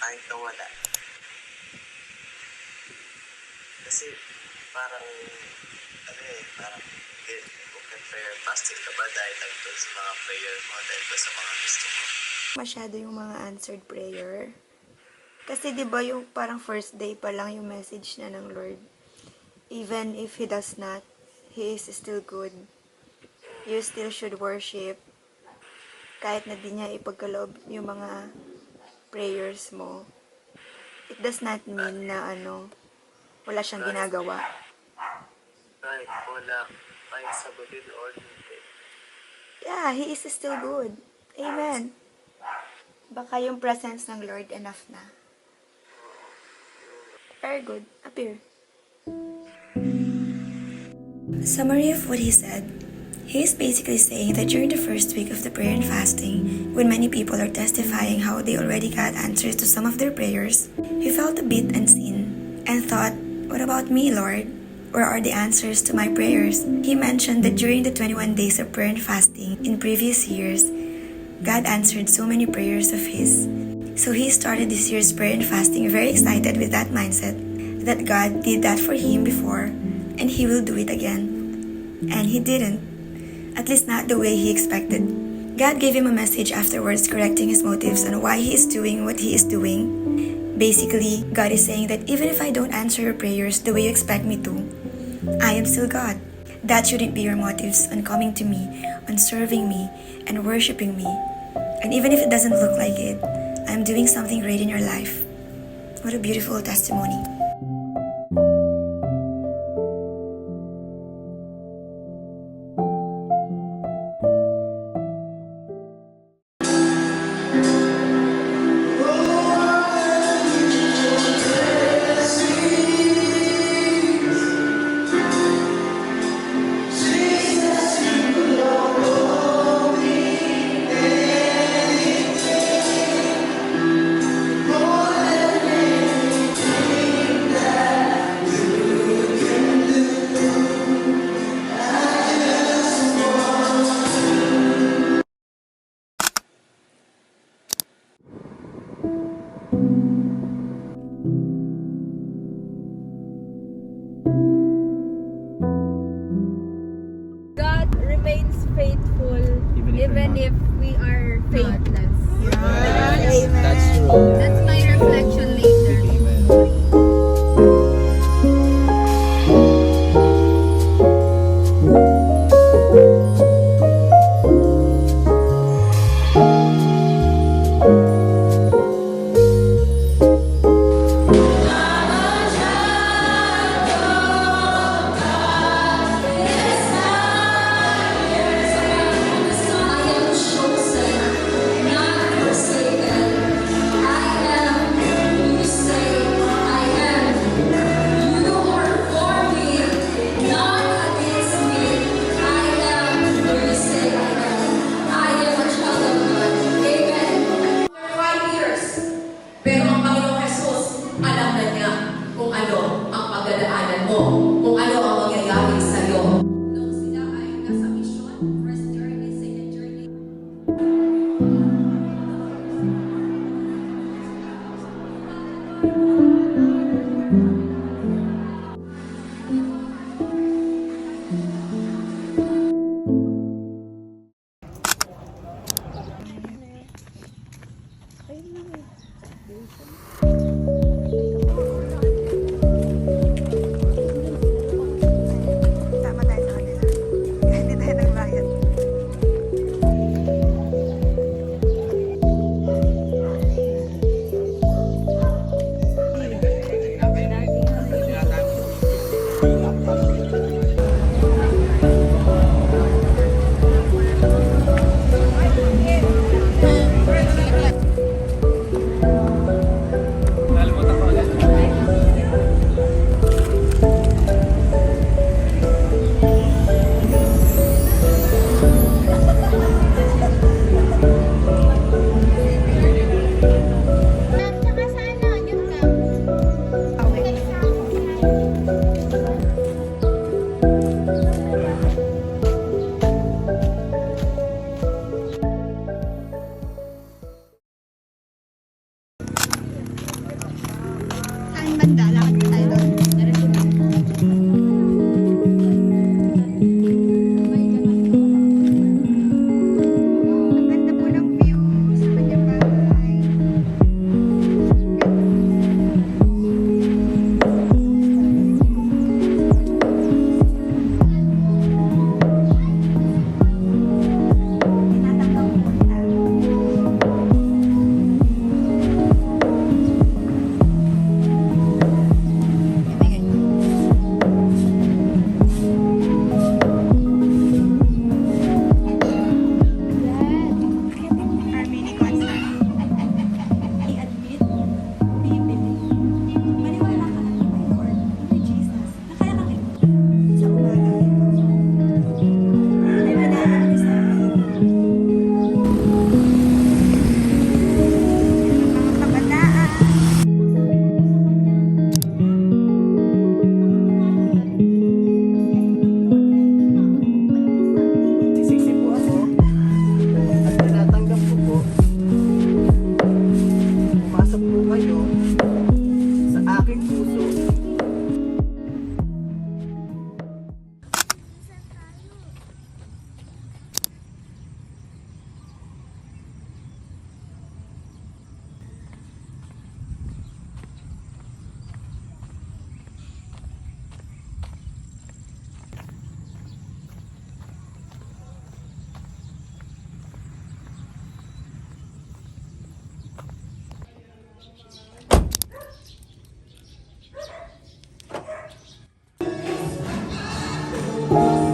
kahit nawala. Kasi parang, parang open prayer fasting ka ba dahil lang doon sa mga prayer mo, dahil doon sa mga gusto mo? Masyado yung mga answered prayer. Kasi 'di ba yung parang first day pa lang yung message na ng Lord. Even if He does not, He is still good. You still should worship. Kahit na di niya ipagkaloob yung mga prayers mo. It does not mean na wala siyang ginagawa. Kahit wala, kahit sagutin or hindi. Yeah, He is still good. Amen. Baka yung presence ng Lord enough na. Very good. Appear. Summary of what he said. He is basically saying that during the first week of the prayer and fasting, when many people are testifying how they already got answers to some of their prayers, he felt a bit unseen and thought, what about me, Lord? Where are the answers to my prayers? He mentioned that during the 21 days of prayer and fasting in previous years, God answered so many prayers of his. So he started this year's prayer and fasting very excited with that mindset that God did that for him before and he will do it again. And he didn't. At least not the way he expected. God gave him a message afterwards correcting his motives on why he is doing what he is doing. Basically, God is saying that even if I don't answer your prayers the way you expect me to, I am still God. That shouldn't be your motives on coming to me, on serving me, and worshiping me. And even if it doesn't look like it, I'm doing something great in your life. What a beautiful testimony. God remains faithful even if we are faithless. That's true. That's my reflection later. Pero ang Panginoong Jesus, alam na niya kung ano ang pagdadaanan mo, kung ano ang mangyayari sa iyo. Nung sila ay nasa mission, first journey, second journey. Diyos